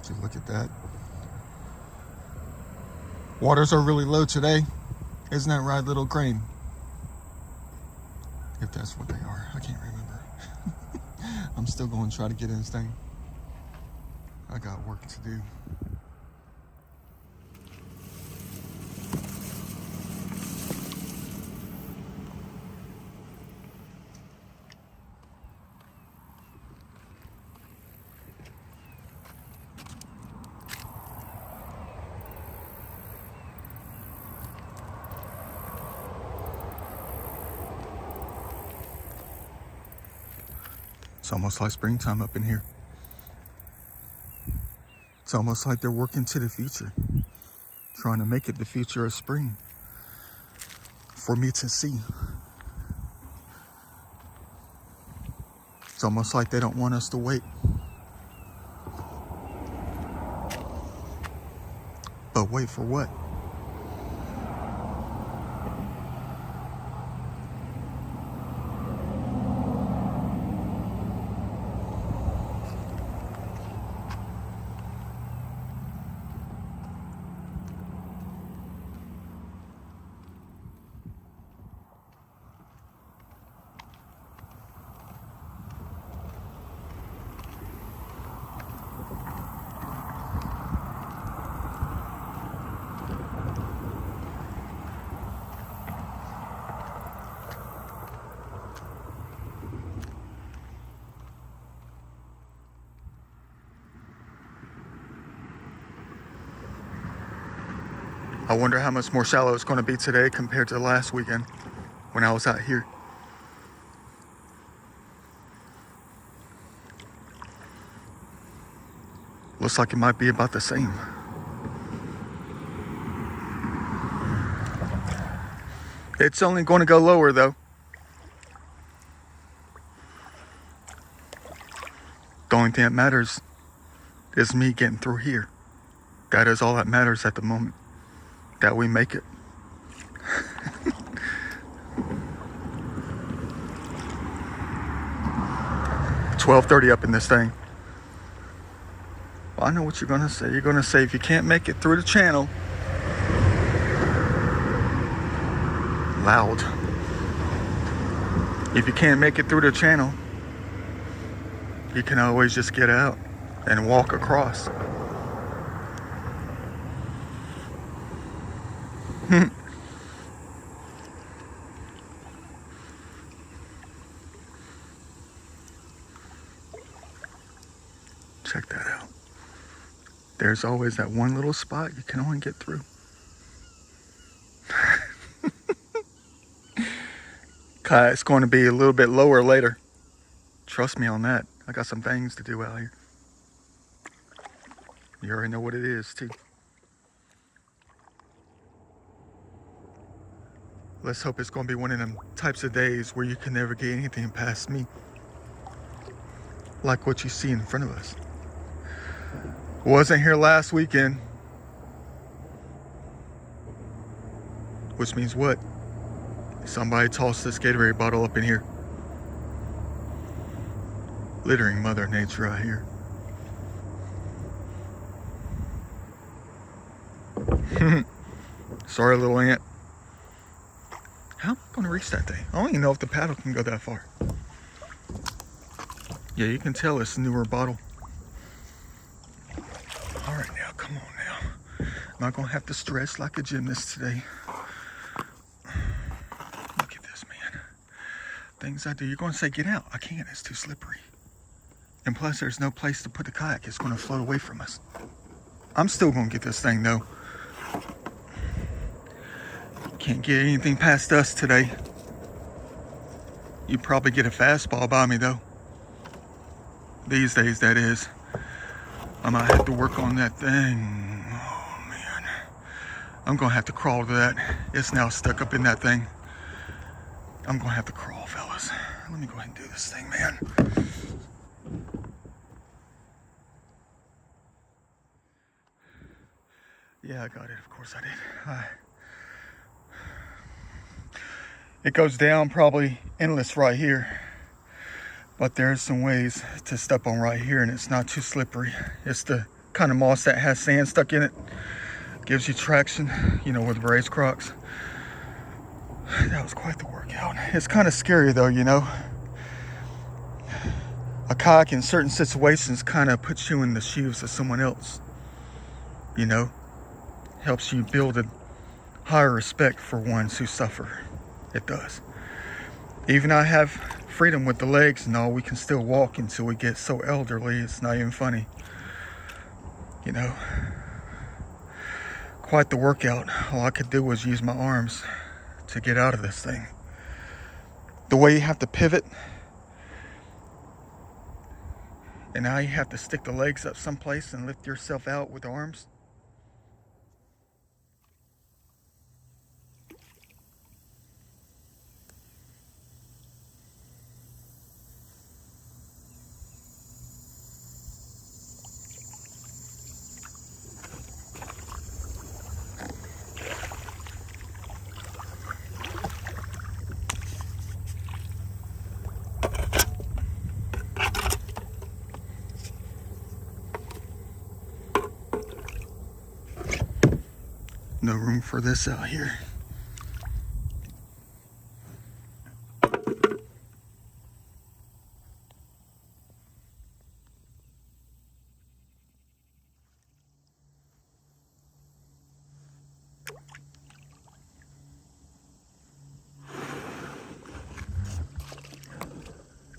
So look at that. Waters are really low today. Isn't that right, little crane? If that's what they are, I can't remember. I'm still going to try to get in this thing. I got work to do. It's almost like springtime up in here. It's almost like they're working to the future, trying to make it the future of spring for me to see. It's almost like they don't want us to wait. But wait for what? I wonder how much more shallow it's going to be today compared to last weekend when I was out here. Looks like it might be about the same. It's only going to go lower though. The only thing that matters is me getting through here. That is all that matters at the moment. That we make it. 12:30 up in this thing. Well, I know what you're gonna say. You're gonna say if you can't make it through the channel, loud. If you can't make it through the channel, you can always just get out and walk across. Check that out. There's always that one little spot you can only get through. It's going to be a little bit lower later. Trust me on that. I got some things to do out here. You already know what it is, too. Let's hope it's going to be one of them types of days where you can never get anything past me. Like what you see in front of us. Wasn't here last weekend. Which means what? Somebody tossed this Gatorade bottle up in here. Littering Mother Nature out here. Sorry, little ant. How am I going to reach that thing? I don't even know if the paddle can go that far. Yeah, you can tell it's a newer bottle. All right, now, come on now. I'm not going to have to stress like a gymnast today. Look at this, man. Things I do. You're going to say, get out. I can't. It's too slippery. And plus, there's no place to put the kayak. It's going to float away from us. I'm still going to get this thing, though. Can't get anything past us today. You probably get a fastball by me, though. These days, that is. I might have to work on that thing. Oh, man. I'm going to have to crawl to that. It's now stuck up in that thing. I'm going to have to crawl, fellas. Let me go ahead and do this thing, man. Yeah, I got it. Of course I did. It goes down probably endless right here. But there's some ways to step on right here, and it's not too slippery. It's the kind of moss that has sand stuck in it. Gives you traction, you know, with raised Crocs. That was quite the workout. It's kind of scary though, you know. A kayak in certain situations kind of puts you in the shoes of someone else, you know. Helps you build a higher respect for ones who suffer. It does. Even I have freedom with the legs and all, we can still walk until we get so elderly it's not even funny, you know. Quite the workout. All I could do was use my arms to get out of this thing. The way you have to pivot, and now you have to stick the legs up someplace and lift yourself out with the arms. No room for this out here.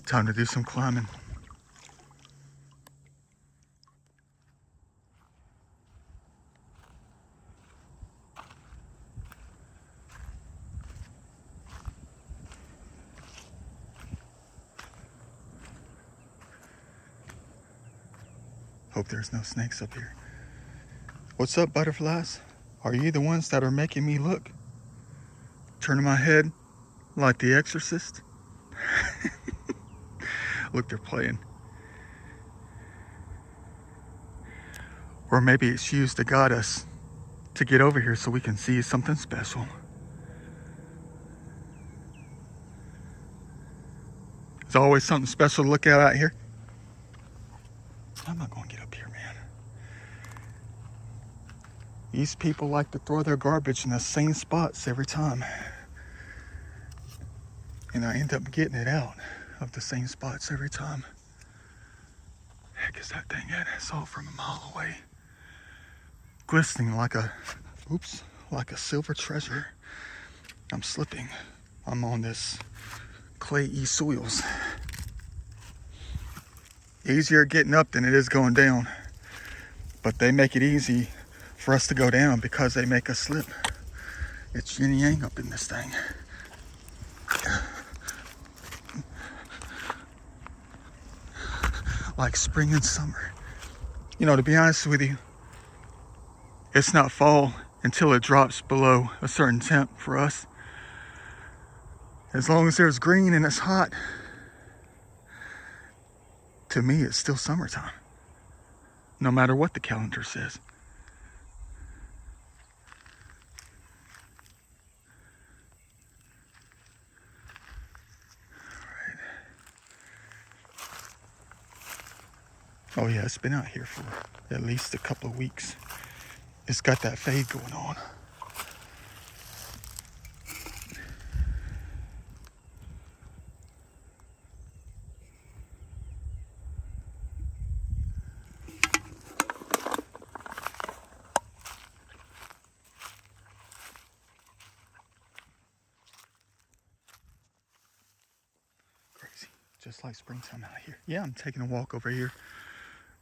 Time to do some climbing. Hope there's no snakes up here. What's up, butterflies? Are you the ones that are making me look? Turning my head like the Exorcist? Look, they're playing. Or maybe it's used to guide us to get over here so we can see something special. There's always something special to look at out here. I'm not going to get up here, man. These people like to throw their garbage in the same spots every time. And I end up getting it out of the same spots every time. Heck is that thing at? I saw it from a mile away. Glistening like a silver treasure. I'm slipping. I'm on this clayey soils. Easier getting up than it is going down. But they make it easy for us to go down because they make us slip. It's yin and yang up in this thing. Like spring and summer. You know, to be honest with you, it's not fall until it drops below a certain temp for us. As long as there's green and it's hot, to me it's still summertime. No matter what the calendar says. Oh yeah, it's been out here for at least a couple of weeks. It's got that fade going on. Crazy, just like springtime out here. Yeah, I'm taking a walk over here.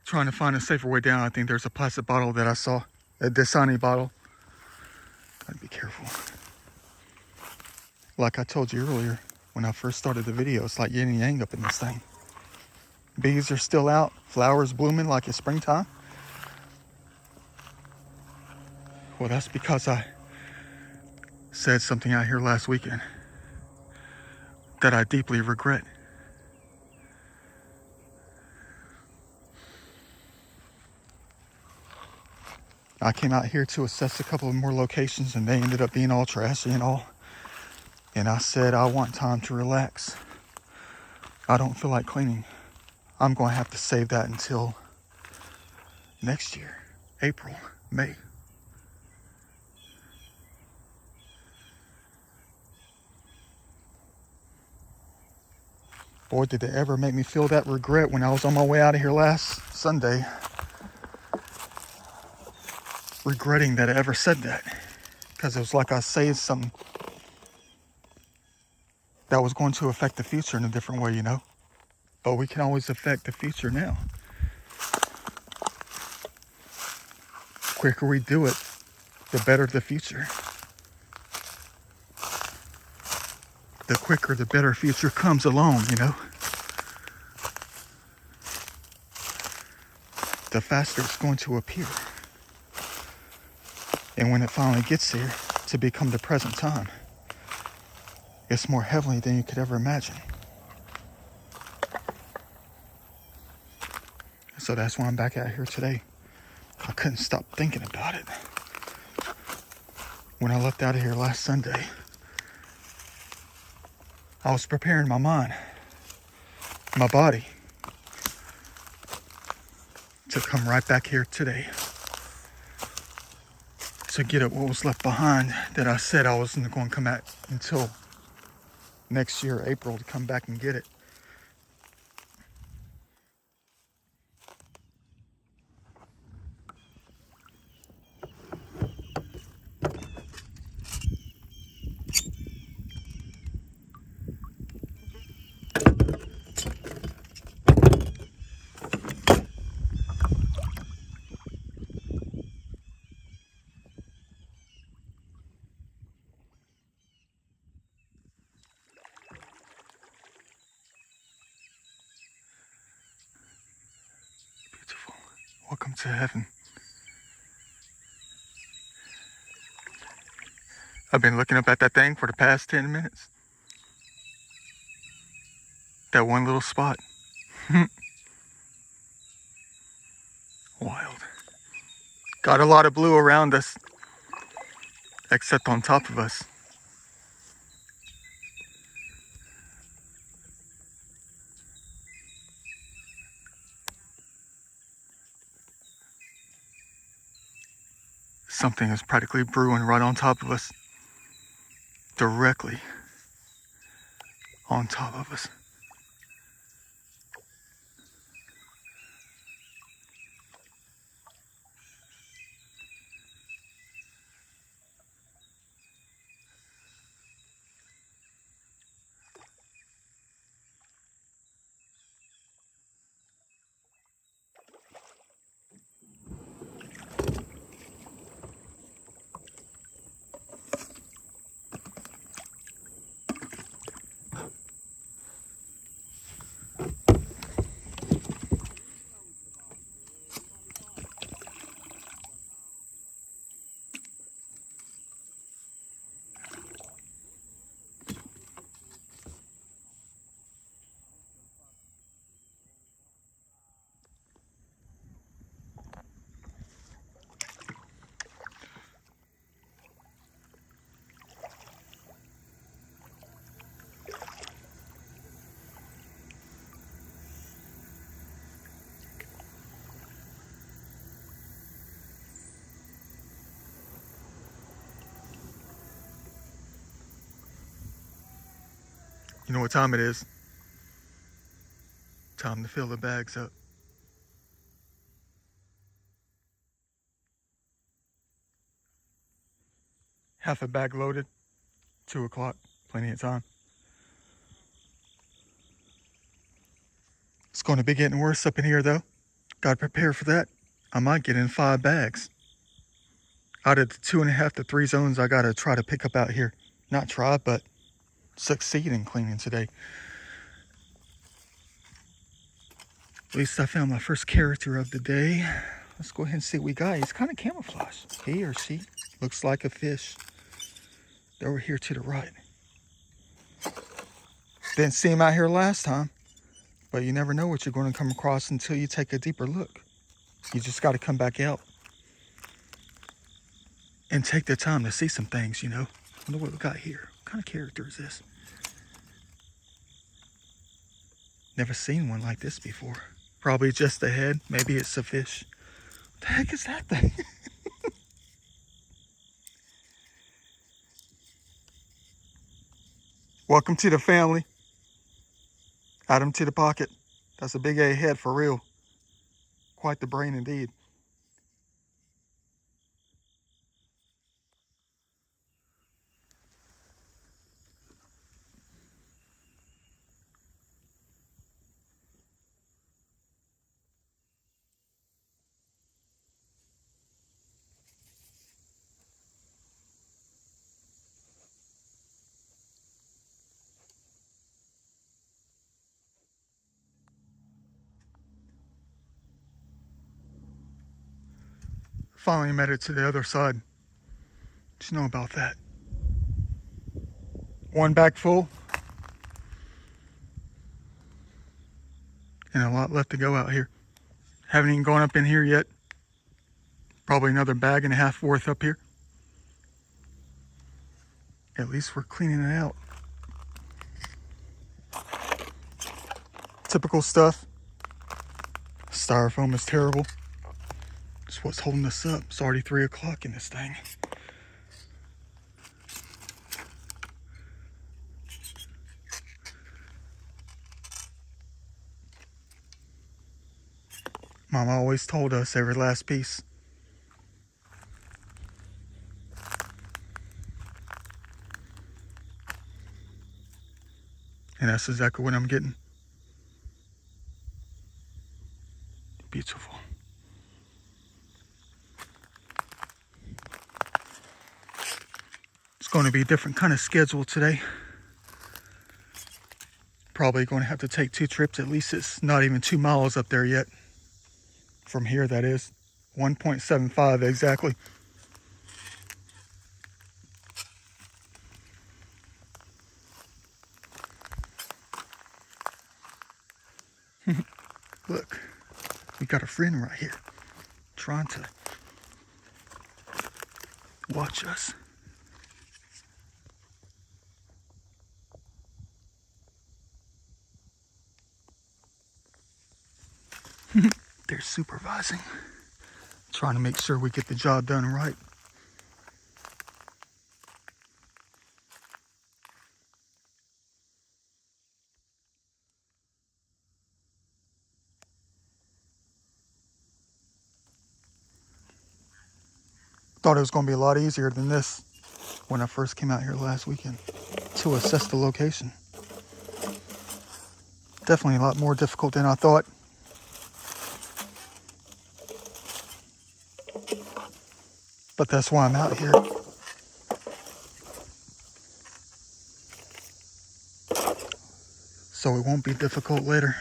Trying to find a safer way down. I think there's a plastic bottle that I saw, a Dasani bottle. Gotta be careful. Like I told you earlier, when I first started the video, it's like yin and yang up in this thing. Bees are still out, flowers blooming like it's springtime. Well, that's because I said something out here last weekend that I deeply regret. I came out here to assess a couple of more locations and they ended up being all trashy and all. And I said I want time to relax. I don't feel like cleaning. I'm going to have to save that until next year, April, May. Boy, did it ever make me feel that regret when I was on my way out of here last Sunday. Regretting that I ever said that. Because it was like I saved something that was going to affect the future in a different way, you know? But we can always affect the future now. The quicker we do it, the better the future. The quicker, the better future comes along, you know? The faster it's going to appear. And when it finally gets there to become the present time, it's more heavenly than you could ever imagine. So that's why I'm back out here today. I couldn't stop thinking about it. When I left out of here last Sunday, I was preparing my mind, my body, to come right back here today to get at what was left behind that I said I wasn't going to come back until next year, April, to come back and get it. Beautiful. Welcome to heaven. I've been looking up at that thing for the past 10 minutes. That one little spot. Wild. Got a lot of blue around us, except on top of us. Something is practically brewing right on top of us. Directly on top of us. You know what time it is? Time to fill the bags up. Half a bag loaded, 2 o'clock, plenty of time. It's going to be getting worse up in here though. Gotta prepare for that. I might get in 5 bags. Out of the 2.5 to 3 zones I gotta try to pick up out here. Not try, but succeed in cleaning today. At least I found my first character of the day. Let's go ahead and see what we got. He's kind of camouflaged. He or she looks like a fish. They're over here to the right. Didn't see him out here last time, but you never know what you're going to come across until you take a deeper look. You just got to come back out and take the time to see some things, you know. I wonder what we got here. What kind of character is this? Never seen one like this before. Probably just the head. Maybe it's a fish. What the heck is that thing? Welcome to the family. Add him to the pocket. That's a big A head for real. Quite the brain indeed. Finally made it to the other side. What you know about that? One back full. And a lot left to go out here. Haven't even gone up in here yet. Probably another bag and a half worth up here. At least we're cleaning it out. Typical stuff. Styrofoam is terrible. It's what's holding us up. It's already 3 o'clock in this thing. Mama always told us every last piece. And that's exactly what I'm getting. Beautiful. It's going to be a different kind of schedule today. Probably going to have to take 2 trips. At least it's not even 2 miles up there yet. From here, that is. 1.75 exactly. Look, we got a friend right here trying to watch us. They're supervising, trying to make sure we get the job done right. Thought it was going to be a lot easier than this when I first came out here last weekend to assess the location. Definitely a lot more difficult than I thought. But that's why I'm out here. So it won't be difficult later.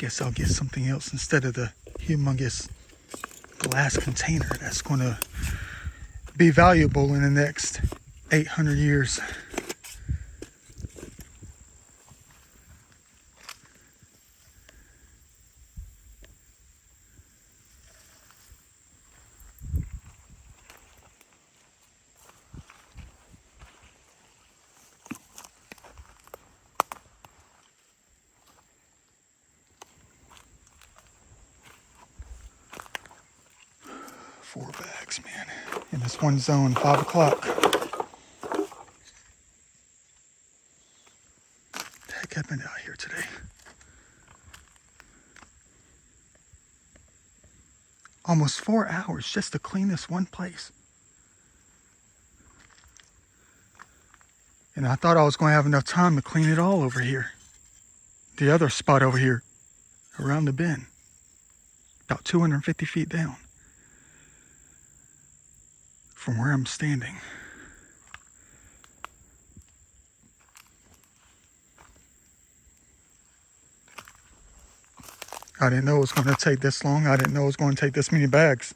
guess I'll get something else instead of the humongous glass container that's going to be valuable in the next 800 years. Four bags, man. In this one zone, 5 o'clock. Heck, I've been out here today. Almost 4 hours just to clean this one place. And I thought I was going to have enough time to clean it all over here. The other spot over here, around the bend. About 250 feet down from where I'm standing. I didn't know it was going to take this long. I didn't know it was going to take this many bags.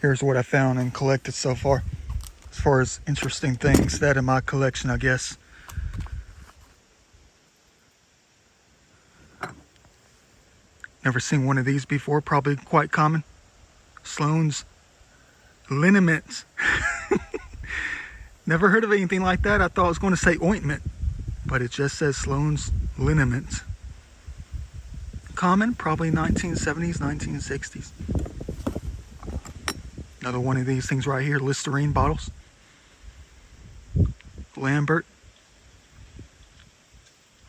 Here's what I found and collected so far. As far as interesting things that in my collection, I guess. Never seen one of these before, probably quite common. Sloan's liniments. Never heard of anything like that. I thought I was going to say ointment, but it just says Sloan's liniments. Common, probably 1970s, 1960s. Another one of these things right here, Listerine bottles. Lambert.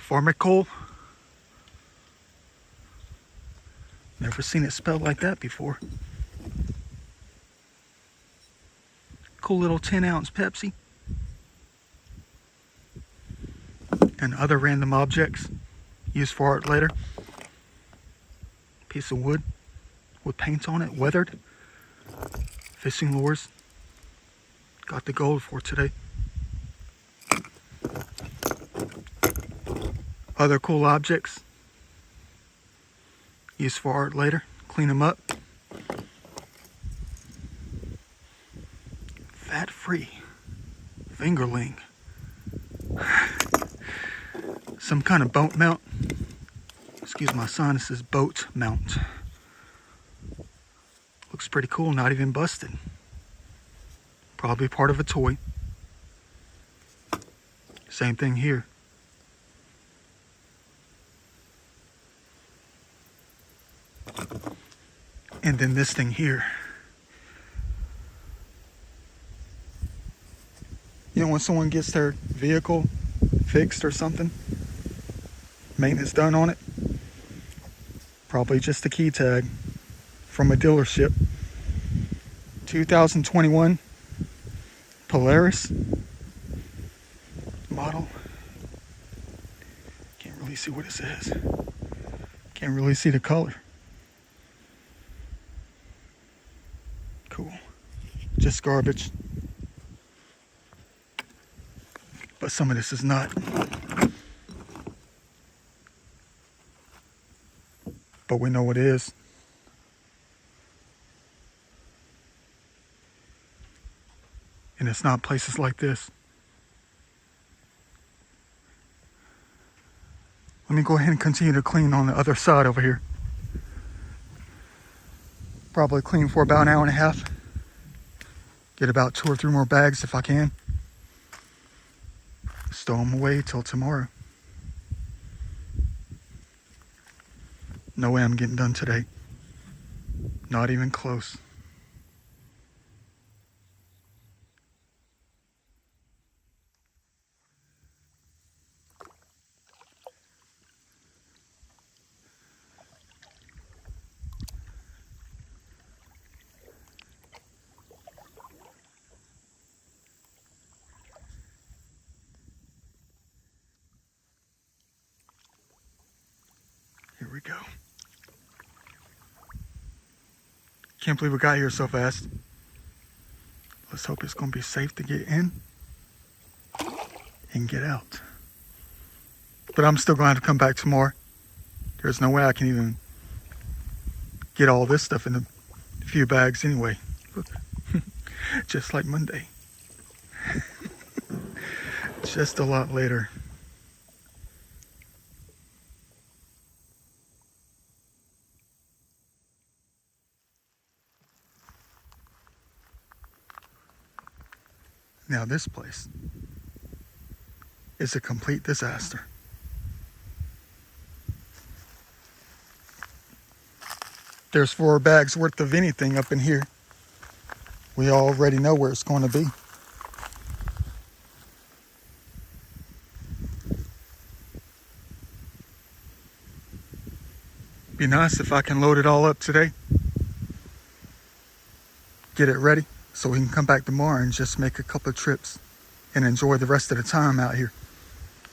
Pharmacol. Never seen it spelled like that before. Cool little 10-ounce Pepsi. And other random objects used for art later. Piece of wood with paint on it, weathered. Fishing lures. Got the gold for today. Other cool objects used for art later. Clean them up. Fat-free fingerling. Some kind of boat mount. Excuse my sinuses. Boat mount. Looks pretty cool, not even busted. Probably part of a toy. Same thing here. And then this thing here. You know when someone gets their vehicle fixed or something? Maintenance done on it? Probably just a key tag from a dealership. 2021 Polaris model. Can't really see what it says. Can't really see the color. Cool. Just garbage. But some of this is not. But we know what it is. And it's not places like this. Let me go ahead and continue to clean on the other side over here. Probably clean for about an hour and a half. Get about 2 or 3 more bags if I can. Stow them away till tomorrow. No way I'm getting done today. Not even close. Can't believe we got here so fast. Let's hope it's going to be safe to get in and get out. But I'm still going to have to come back tomorrow. There's no way I can even get all this stuff in a few bags anyway. Look, just like Monday. Just a lot later. Now this place is a complete disaster. There's 4 bags worth of anything up in here. We already know where it's going to be. Be nice if I can load it all up today. Get it ready so we can come back tomorrow and just make a couple of trips and enjoy the rest of the time out here.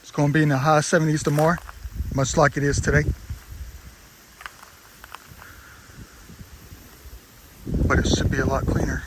It's going to be in the high 70s tomorrow, much like it is today. But it should be a lot cleaner.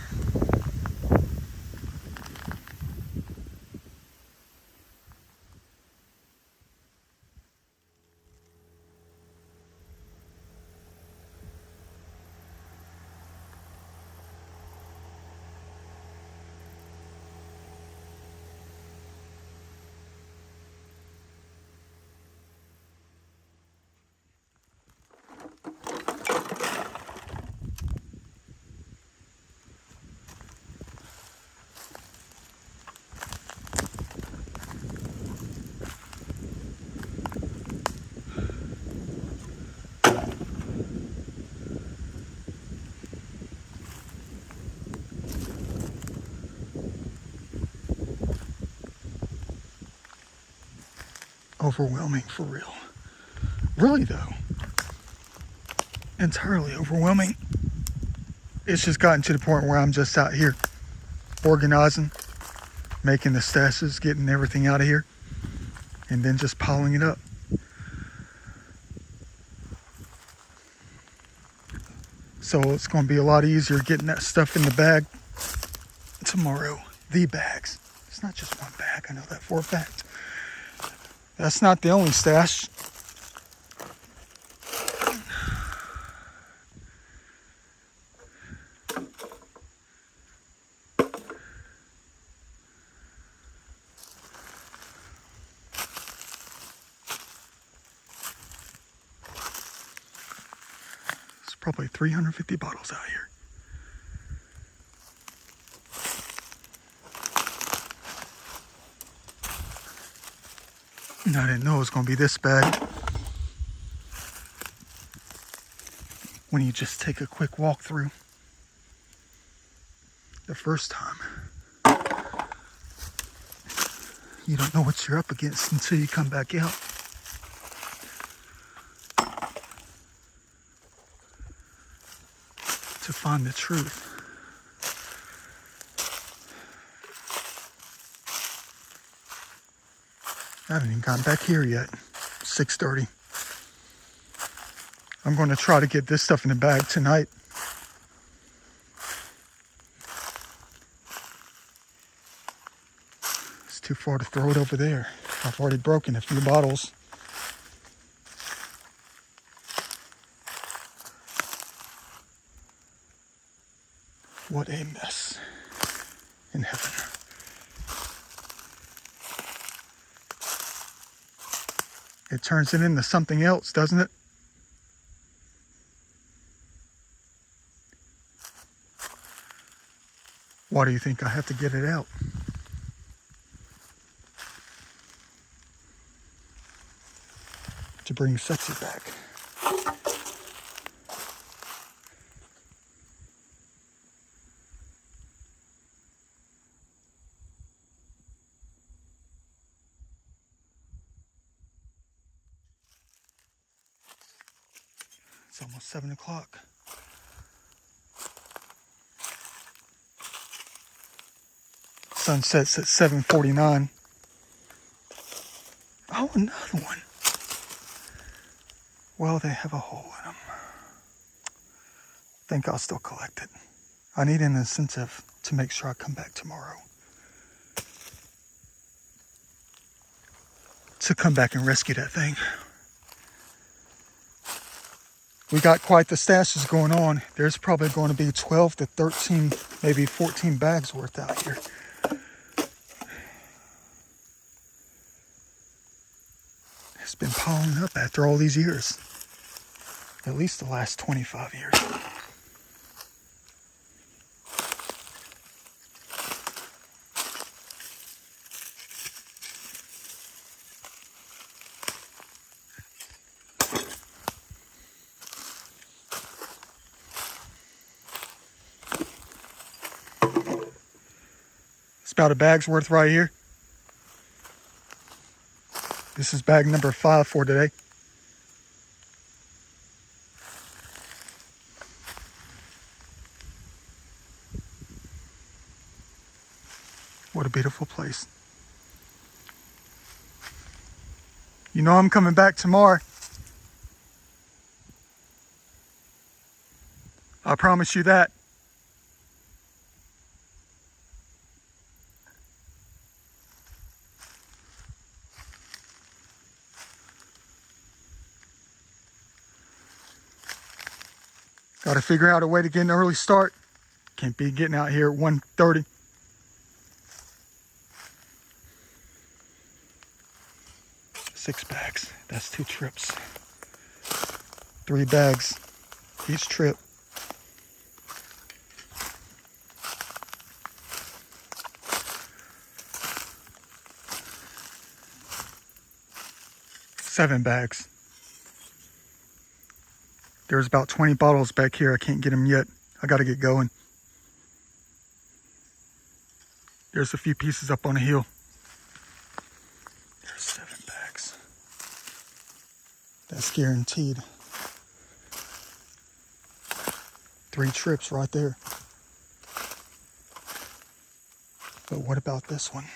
Overwhelming for real. Really though. Entirely overwhelming. It's just gotten to the point where I'm just out here organizing, making the stashes, getting everything out of here, and then just piling it up. So it's going to be a lot easier getting that stuff in the bag tomorrow. The bags. It's not just one bag, I know that for a fact. That's not the only stash. There's probably 350 bottles out here. And I didn't know it was going to be this bad. When you just take a quick walk through the first time, you don't know what you're up against until you come back out. To find the truth. I haven't even gotten back here yet. 6:30. I'm going to try to get this stuff in the bag tonight. It's too far to throw it over there. I've already broken a few bottles. What a mess in heaven. It turns it into something else, doesn't it? Why do you think I have to get it out? To bring sexy back. It's almost 7 o'clock. Sun sets at 7:49. Oh, another one. Well, they have a hole in them. think I'll still collect it. I need an incentive to make sure I come back tomorrow. To come back and rescue that thing. We got quite the stashes going on. There's probably going to be 12 to 13, maybe 14 bags worth out here. It's been piling up after all these years. At least the last 25 years. It's about a bag's worth right here. This is bag number 5 for today. What a beautiful place. You know I'm coming back tomorrow. I promise you that. Got to figure out a way to get an early start. Can't be getting out here at 1:30. Six bags. That's 2 trips. 3 bags each trip. Seven bags. There's about 20 bottles back here. I can't get them yet. I got to get going. There's a few pieces up on the hill. There's 7 bags. That's guaranteed. 3 trips right there. But what about this one?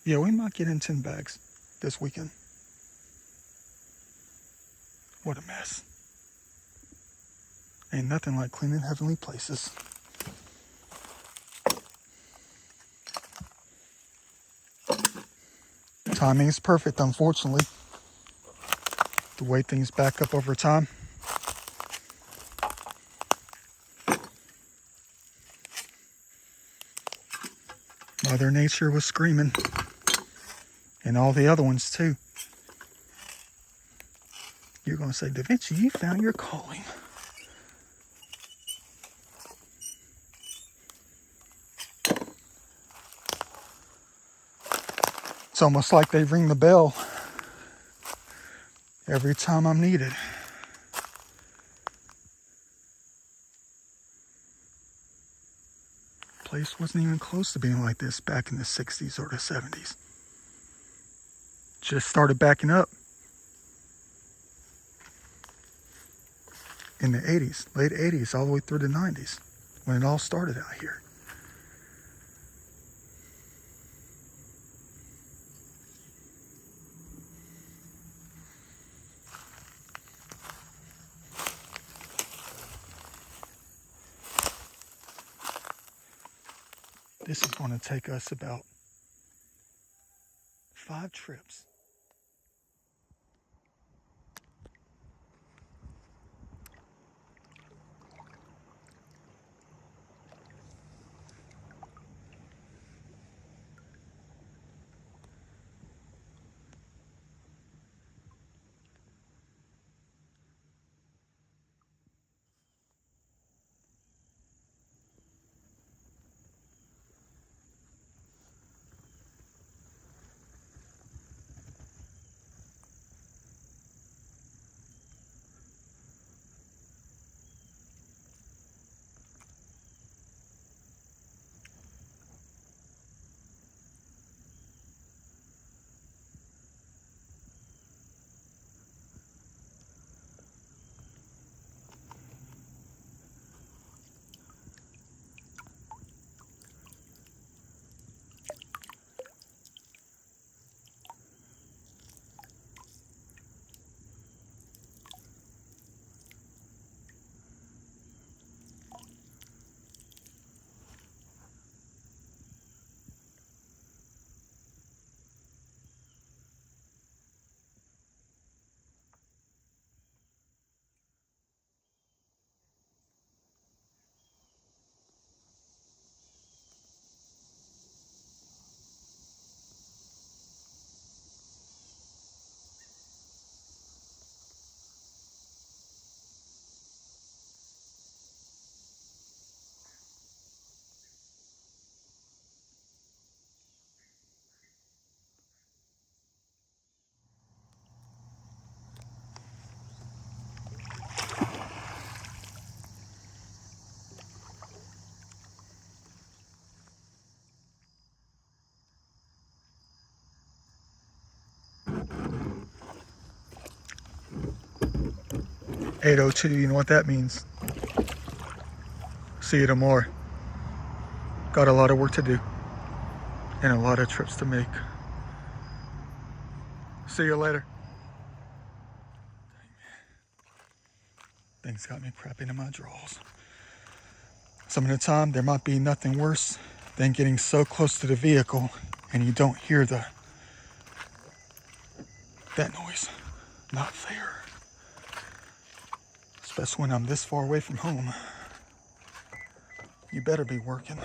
Yeah, we might get in 10 bags this weekend. What a mess. Ain't nothing like cleaning heavenly places. Timing is perfect, unfortunately. The way things back up over time. Mother Nature was screaming. And all the other ones too. You're going to say, Da Vinci, you found your calling. It's almost like they ring the bell every time I'm needed. Place wasn't even close to being like this back in the 60s or the 70s. Just started backing up in the 80s, late 80s, all the way through the 90s, when it all started out here. This is going to take us about 5 trips. 8:02, you know what that means. See you tomorrow. Got a lot of work to do and a lot of trips to make. See you later. Things got me crapping in my drawers. Some of the time, there might be nothing worse than getting so close to the vehicle and you don't hear that noise. Not fair. Especially when I'm this far away from home. You better be working.